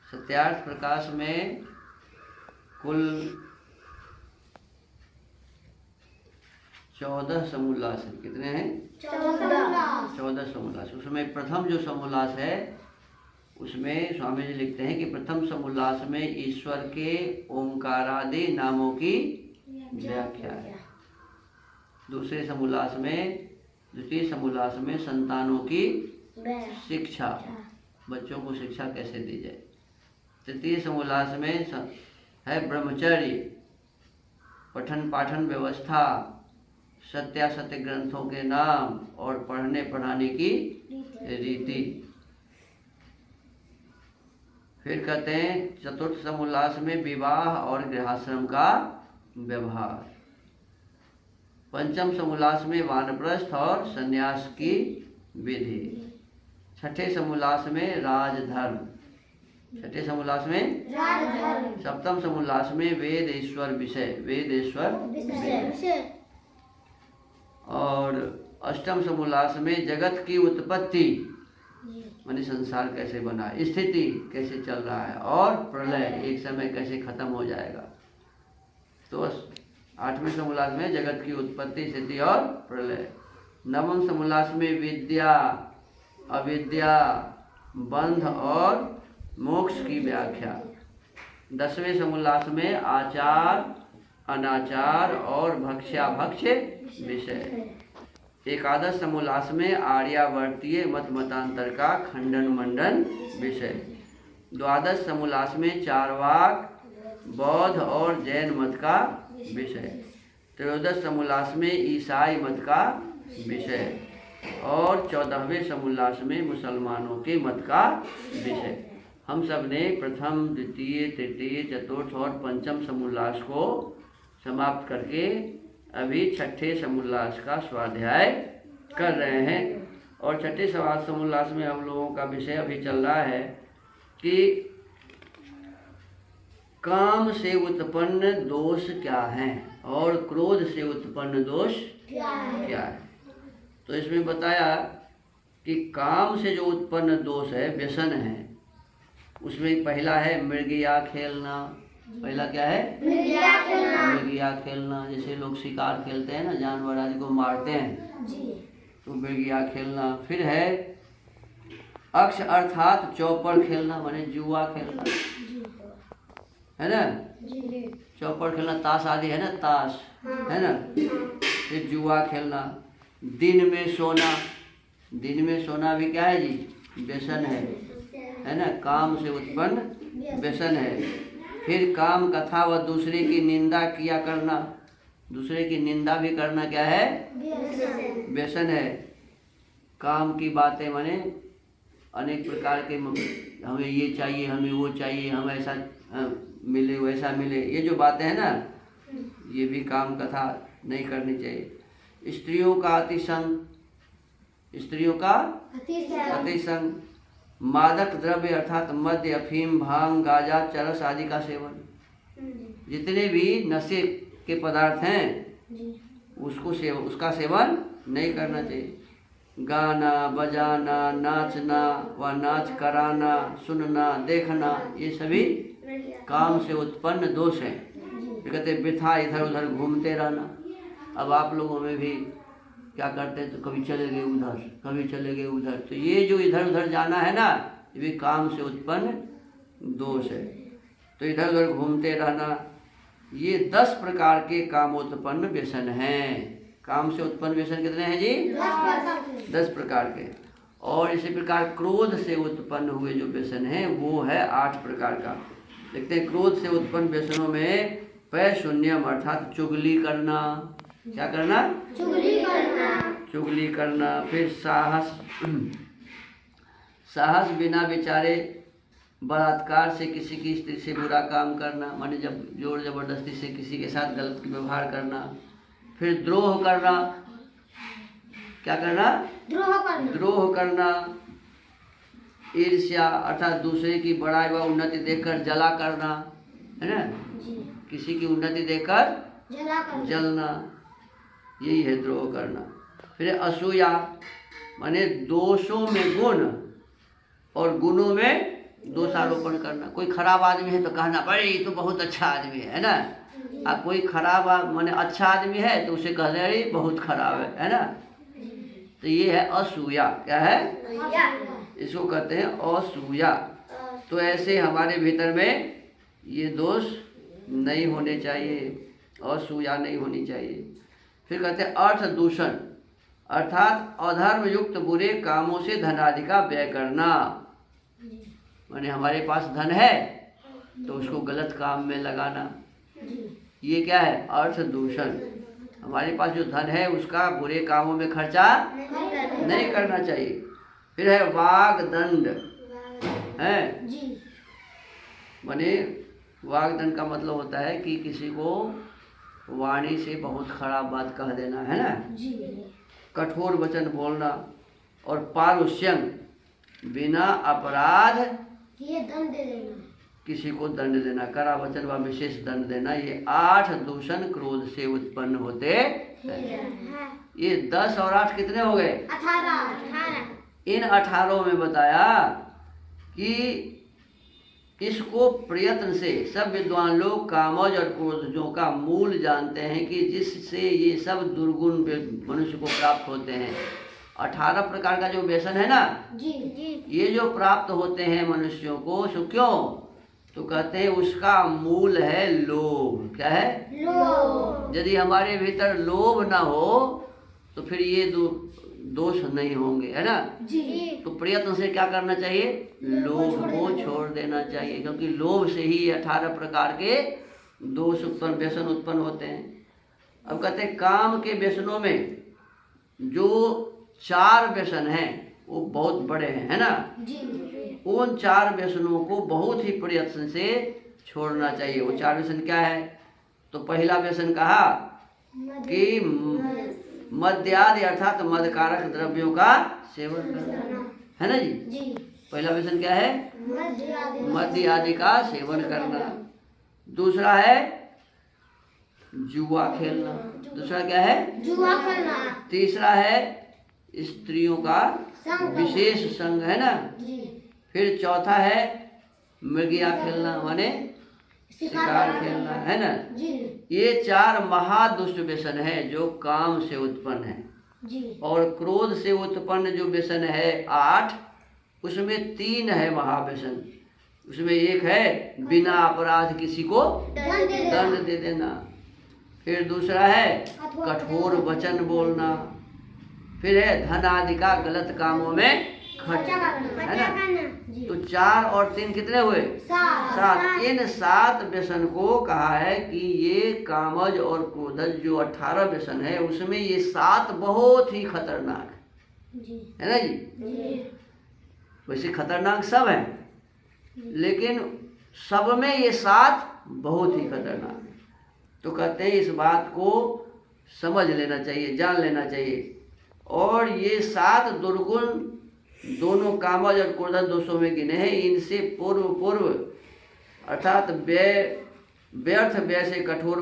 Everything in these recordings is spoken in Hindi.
सत्यार्थ प्रकाश में कुल 14 समोल्लास हैं। कितने हैं? 14 समोल्लास। उसमें प्रथम जो समोल्लास है उसमें स्वामी जी लिखते हैं कि प्रथम समोल्लास में ईश्वर के ओंकारादि नामों की व्याख्या है। दूसरे समोल्लास में, द्वितीय समोल्लास में संतानों की शिक्षा, बच्चों को शिक्षा कैसे दी जाए। तृतीय समोल्लास में है ब्रह्मचर्य, पठन पाठन व्यवस्था, सत्यासत्य ग्रंथों के नाम और पढ़ने पढ़ाने की रीति। फिर कहते हैं चतुर्थ समोल्लास में विवाह और गृहाश्रम का व्यवहार। पंचम समोल्लास में वानप्रस्थ और संन्यास की विधि। छठे समोल्लास में राजधर्म। छठे समोल्लास में राजधर्म। सप्तम समोल्लास में वेद ईश्वर विषय, वेद ईश्वर विषय। और अष्टम समोल्लास में जगत की उत्पत्ति, माने संसार कैसे बना, स्थिति कैसे चल रहा है, और प्रलय एक समय कैसे खत्म हो जाएगा। तो आठवें समोल्लास में जगत की उत्पत्ति, स्थिति और प्रलय। नवम समोल्लास में विद्या, अविद्या, बंध और मोक्ष की व्याख्या। 10वें समोल्लास में आचार, अनाचार और भक्ष्याभक्ष विषय। एकादश समोल्लास में आर्यावर्तीय मत मतांतर का खंडन मंडन विषय। द्वादश समोल्लास में चारवाक, बौद्ध और जैन मत का विषय। त्रयोदश समोल्लास में ईसाई मत का विषय। और 14वें समोल्लास में मुसलमानों के मत का विषय। हम सब ने प्रथम, द्वितीय, तृतीय, चतुर्थ और पंचम समोल्लास को समाप्त करके अभी छठे समोल्लास का स्वाध्याय कर रहे हैं। और छठे समोल्लास में हम लोगों का विषय अभी चल रहा है कि काम से उत्पन्न दोष क्या हैं और क्रोध से उत्पन्न दोष क्या है। तो इसमें बताया कि काम से जो उत्पन्न दोष है, व्यसन है, उसमें पहला है मृगिया खेलना। पहला क्या है? मृगिया खेलना। जैसे लोग शिकार खेलते हैं ना, जानवर आदि को मारते हैं, तो मृगिया खेलना। फिर है अक्ष अर्थात चौपड़ खेलना, माने जुआ खेलना, है ना। चौपड़ खेलना, ताश आदि है ना, ताश है ना। फिर जुआ खेलना। दिन में सोना, दिन में सोना भी क्या है जी? व्यसन है ना, काम से उत्पन्न व्यसन है। फिर काम कथा व दूसरे की निंदा किया करना, दूसरे की निंदा भी करना क्या है? व्यसन है। काम की बातें माने अनेक प्रकार के, हमें ये चाहिए, हमें वो चाहिए, हम ऐसा मिले वैसा मिले, ये जो बातें हैं ना, ये भी काम कथा नहीं करनी चाहिए। स्त्रियों का अतिसंग, स्त्रियों का अतिसंग। मादक द्रव्य अर्थात मद्य, अफीम, भांग, गांजा, चरस आदि का सेवन। जितने भी नशे के पदार्थ हैं उसका सेवन नहीं करना चाहिए। गाना बजाना, नाचना व नाच कराना, सुनना, देखना, ये सभी काम से उत्पन्न दोष हैं। कहते वृथा इधर उधर घूमते रहना। अब आप लोगों में भी क्या करते हैं, तो कभी चले गए उधर, कभी चले गए उधर, तो ये जो इधर उधर जाना है ना, ये भी काम से उत्पन्न दोष है। तो इधर उधर घूमते रहना, ये 10 प्रकार के कामोत्पन्न व्यसन हैं। काम से उत्पन्न व्यसन कितने हैं जी? 10 प्रकार के। और इसी प्रकार क्रोध से उत्पन्न हुए जो व्यसन हैं वो है 8 प्रकार का। देखते हैं, क्रोध से उत्पन्न व्यसनों में पैशून्यम अर्थात चुगली करना। क्या करना? चुगली करना। फिर साहस बिना विचारे बलात्कार से किसी की स्त्री से बुरा काम करना, माने जब जोर जबरदस्ती से किसी के साथ गलत व्यवहार करना। फिर द्रोह करना। क्या करना? द्रोह करना। ईर्ष्या अर्थात दूसरे की बड़ाई व उन्नति देखकर जला करना, है ना। किसी की उन्नति देखकर जलना, यही है द्रोह करना। फिर असूया, माने दोषों में गुण और गुणों में दोषारोपण करना। कोई खराब आदमी है तो कहना बड़े ये तो बहुत अच्छा आदमी है ना। और कोई खराब माने अच्छा आदमी है तो उसे कहते अरे बहुत खराब है ना। तो ये है असूया। क्या है? इसको कहते हैं असूया। तो ऐसे हमारे भीतर में ये दोष नहीं होने चाहिए, असूया नहीं होनी चाहिए। फिर कहते हैं अर्थ दूषण, अर्थात अधर्म युक्त बुरे कामों से धनादि का व्यय करना। माने हमारे पास धन है तो उसको गलत काम में लगाना, ये क्या है? अर्थ दूषण। हमारे पास जो धन है उसका बुरे कामों में खर्चा नहीं करना चाहिए। फिर है वाग्दंड है। माने वाग्दंड का मतलब होता है कि किसी को वाणी से बहुत खराब बात कह देना, है ना। कठोर वचन बोलना और पारुष्यम, बिना अपराध ये दंड दे देना, किसी को दंड देना, कड़ा वचन व विशेष दंड देना। ये 8 दूषण क्रोध से उत्पन्न होते हैं। ये 10 और 8 कितने हो गए? 18। इन 18 में बताया कि इसको प्रयत्न से सब विद्वान लोग कामज और क्रोधजों का मूल जानते हैं कि जिससे ये सब दुर्गुण मनुष्य को प्राप्त होते हैं। 18 प्रकार का जो व्यसन है ना जी, ये जो प्राप्त होते हैं मनुष्यों को, सो क्यों? तो कहते हैं उसका मूल है लोभ। क्या है? लोभ। यदि हमारे भीतर लोभ ना हो तो फिर ये दोष नहीं होंगे, है ना जी। तो प्रयत्न से क्या करना चाहिए? लोभ को छोड़ देना चाहिए, क्योंकि लोभ से ही 18 प्रकार के दोष उत्पन्न व्यसन उत्पन्न होते हैं। अब कहते हैं काम के व्यसनों में जो 4 व्यसन हैं वो बहुत बड़े हैं, है ना जी। उन 4 व्यसनों को बहुत ही प्रयत्न से छोड़ना चाहिए। वो 4 व्यसन क्या है? तो पहला व्यसन कहा कि मद्यादि अर्थात मदकारक द्रव्यों का सेवन करना, है ना जी। पहला व्यसन क्या है? मद्य आदि का सेवन करना। दूसरा है जुआ खेलना। दूसरा क्या है? जुआ खेलना। तीसरा है स्त्रियों का विशेष संग, है ना। फिर चौथा है मृगिया खेलना, माने शिकार खेलना, है ना जी। ये 4 महादुष्ट व्यसन है जो काम से उत्पन्न है जी। और क्रोध से उत्पन्न जो व्यसन है 8, उसमें 3 है महाव्यसन। उसमें एक है बिना अपराध किसी को दंड दे देना। फिर दूसरा है कठोर वचन बोलना। फिर है धन आदि का गलत कामों में खर्च, है ना। तो 4 और 3 कितने हुए? 7। इन 7 व्यसन को कहा है कि ये कामज और क्रोधज जो 18 व्यसन है उसमें ये 7 बहुत ही खतरनाक है ना जी। वैसे खतरनाक सब है, लेकिन सब में ये 7 बहुत ही खतरनाक है। तो कहते हैं इस बात को समझ लेना चाहिए, जान लेना चाहिए। और ये 7 दुर्गुण दोनों कामज और क्रोधज दोषों में गिने हैं। इनसे पूर्व अर्थात व्यर्थ व्यय से कठोर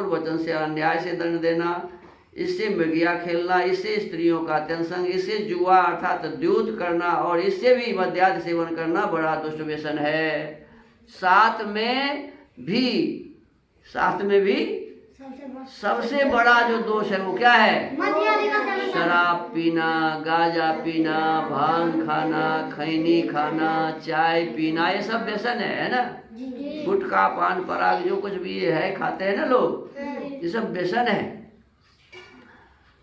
वचन से अन्याय से दंड देना, इससे मृगिया खेलना, इससे स्त्रियों का अत्यंत संग, इससे जुआ अर्थात द्यूत करना और इससे भी मद्यादि सेवन करना बड़ा दुष्ट व्यसन है। साथ में भी सबसे बड़ा जो दोष है वो क्या है? शराब पीना, गांजा पीना, भांग खाना, खैनी खाना, चाय पीना, ये सब व्यसन है ना। गुटखा पान पराग जो कुछ भी ये है खाते हैं ना लोग, ये सब व्यसन है।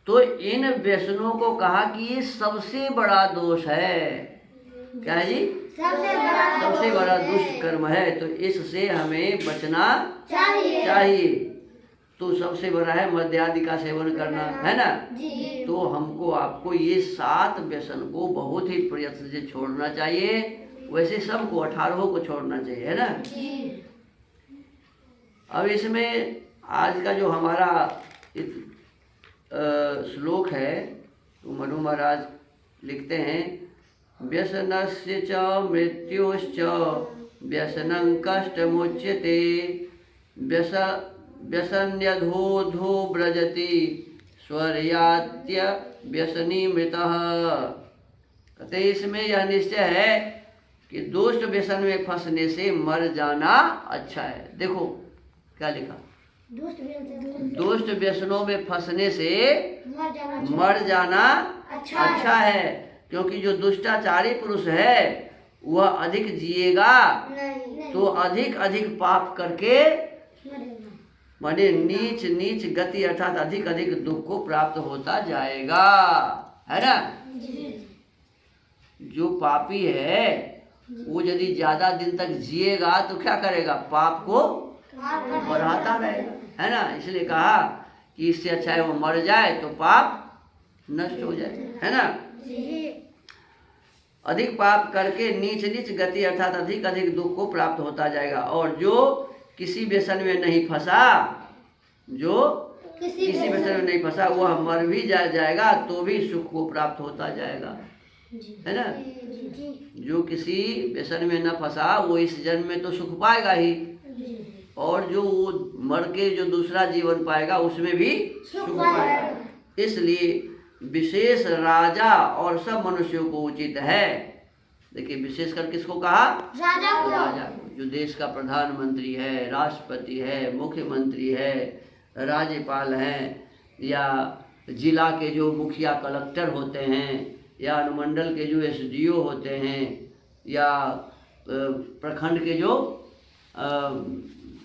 तो इन व्यसनों को कहा कि ये सबसे बड़ा दोष है। क्या है जी? सबसे बड़ा दुष्ट कर्म है। तो इससे हमें बचना चाहिए। तो सबसे बड़ा है मद्यादि का सेवन करना, है ना जी। तो हमको आपको ये 7 व्यसन को बहुत ही प्रयत्न से छोड़ना चाहिए। वैसे सबको 18 को छोड़ना चाहिए, है ना जी। अब इसमें आज का जो हमारा श्लोक है तो मनु महाराज लिखते हैं व्यसनस्य च मृत्योश्च व्यसनं कष्टमुच्यते व्यसन्यधोधो व्रजति स्वर्यात्य व्यसनी मृतः। कहते इसमें यह निश्चय है कि दुष्ट व्यसन में फंसने से मर जाना अच्छा है। देखो क्या लिखा, दुष्ट व्यसनों में फंसने से मर जाना अच्छा है, क्योंकि जो दुष्टाचारी पुरुष है वह अधिक जिएगा तो अधिक अधिक पाप करके माने नीच नीच गति अर्थात अधिक अधिक दुख को प्राप्त होता जाएगा, है ना। जो पापी है वो यदि ज्यादा दिन तक जिएगा तो क्या करेगा, पाप को बढ़ाता रहेगा, है ना। इसलिए कहा कि इससे अच्छा है वो मर जाए तो पाप नष्ट हो जाए, है ना। अधिक पाप करके नीच नीच गति अर्थात अधिक अधिक दुख को प्राप्त होता जाएगा। और जो किसी व्यसन में नहीं फंसा, जो किसी व्यसन में नहीं फंसा वह मर भी जाएगा तो भी सुख को प्राप्त होता जाएगा, है ना। जो किसी व्यसन में न फंसा वो इस जन्म में तो सुख पाएगा ही, और जो वो मर के जो दूसरा जीवन पाएगा उसमें भी सुख पाएगा। इसलिए विशेष राजा और सब मनुष्यों को उचित है, देखिए विशेषकर किसको कहा, राजा को, जो देश का प्रधानमंत्री है, राष्ट्रपति है, मुख्यमंत्री है, राज्यपाल हैं, या जिला के जो मुखिया कलेक्टर होते हैं, या अनुमंडल के जो SDO होते हैं, या प्रखंड के जो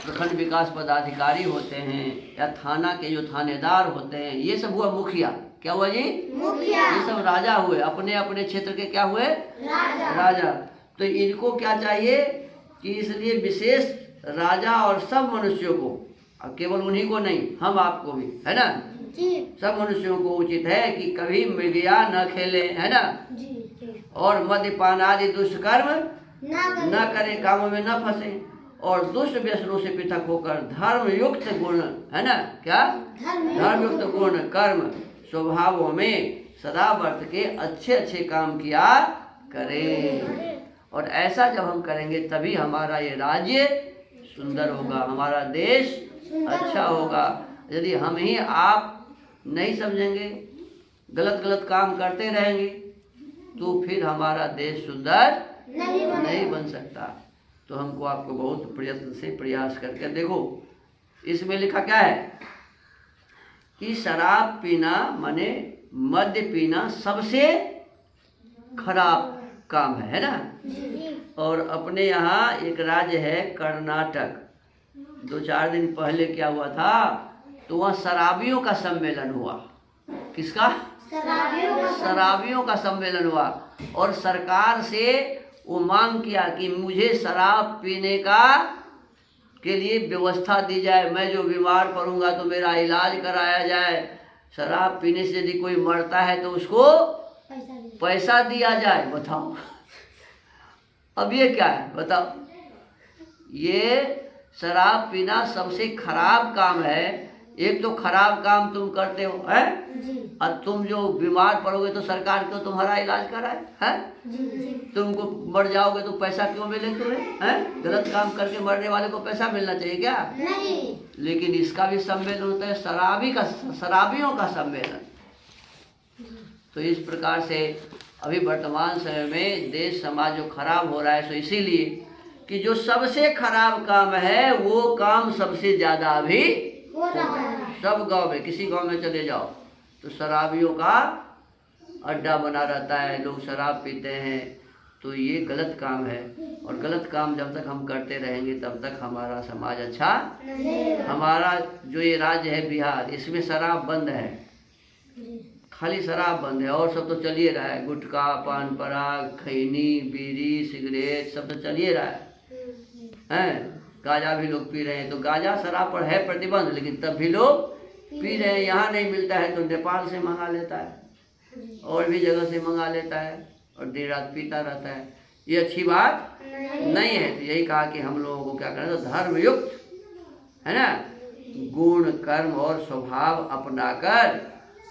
प्रखंड विकास पदाधिकारी होते हैं, या थाना के जो थानेदार होते हैं, ये सब हुआ मुखिया। क्या हुआ जी, मुखिया। ये सब राजा हुए, अपने अपने क्षेत्र के क्या हुए, राजा। तो इनको क्या चाहिए कि इसलिए विशेष राजा और सब मनुष्यों को, अब केवल उन्हीं को नहीं, हम आपको भी, है ना, सब मनुष्यों को उचित है कि कभी मृगया न खेले, है ना, और मद्यपान आदि दुष्ट कर्म न करें, कामों में न फंसे, और दुष्ट व्यसनों से पृथक होकर धर्मयुक्त गुण, है ना, क्या धर्मयुक्त गुण कर्म स्वभावों में सदा वर्त के अच्छे अच्छे काम किया करें। और ऐसा जब हम करेंगे तभी हमारा ये राज्य सुंदर होगा, हमारा देश अच्छा होगा। यदि हम ही आप नहीं समझेंगे, गलत गलत काम करते रहेंगे, तो फिर हमारा देश सुंदर नहीं बन सकता। तो हमको आपको बहुत प्रयत्न से प्रयास करके देखो, इसमें लिखा क्या है कि शराब पीना माने मद्य पीना सबसे खराब काम है ना। और अपने यहाँ एक राज्य है कर्नाटक, 2-4 दिन पहले क्या हुआ था, तो वहाँ शराबियों का सम्मेलन हुआ। किसका, शराबियों का सम्मेलन हुआ। और सरकार से वो मांग किया कि मुझे शराब पीने का के लिए व्यवस्था दी जाए, मैं जो बीमार पड़ूंगा तो मेरा इलाज कराया जाए, शराब पीने से यदि कोई मरता है तो उसको पैसा दिया जाए। बताओ अब ये क्या है, बताओ। ये शराब पीना सबसे खराब काम है। एक तो खराब काम तुम करते हो, है, और तुम जो बीमार पड़ोगे तो सरकार क्यों तुम्हारा इलाज कराए, है, तुमको मर जाओगे तो पैसा क्यों मिले तुम्हें, है। गलत काम करके मरने वाले को पैसा मिलना चाहिए क्या, नहीं। लेकिन इसका भी सम्मेलन होता है, शराबियों का सम्मेलन। तो इस प्रकार से अभी वर्तमान समय में देश समाज जो खराब हो रहा है, तो इसीलिए कि जो सबसे खराब काम है वो काम सबसे ज्यादा अभी सब गांव में, किसी गांव में चले जाओ तो शराबियों का अड्डा बना रहता है, लोग शराब पीते हैं। तो ये गलत काम है, और गलत काम जब तक हम करते रहेंगे तब तक हमारा समाज अच्छा नहीं। हमारा जो ये राज्य है बिहार, इसमें शराब बंद है, खाली शराब बंद है, और सब तो चलिए रहा है, गुटखा, पान पराग, खैनी, बीड़ी, सिगरेट सब तो चलिए रहा है। गांजा भी लोग पी रहे हैं, तो गांजा शराब पर है प्रतिबंध, लेकिन तब भी लोग पी रहे हैं। यहाँ नहीं मिलता है तो नेपाल से मंगा लेता है, और भी जगह से मंगा लेता है, और दिन रात पीता रहता है। ये अच्छी बात नहीं है। तो यही कहा कि हम लोगों को क्या करना, तो धर्मयुक्त, है ना, गुण कर्म और स्वभाव अपनाकर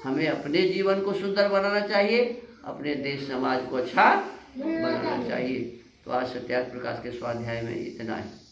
हमें अपने जीवन को सुंदर बनाना चाहिए, अपने देश समाज को अच्छा बनाना चाहिए। तो आज सत्यार्थ प्रकाश के स्वाध्याय में इतना है।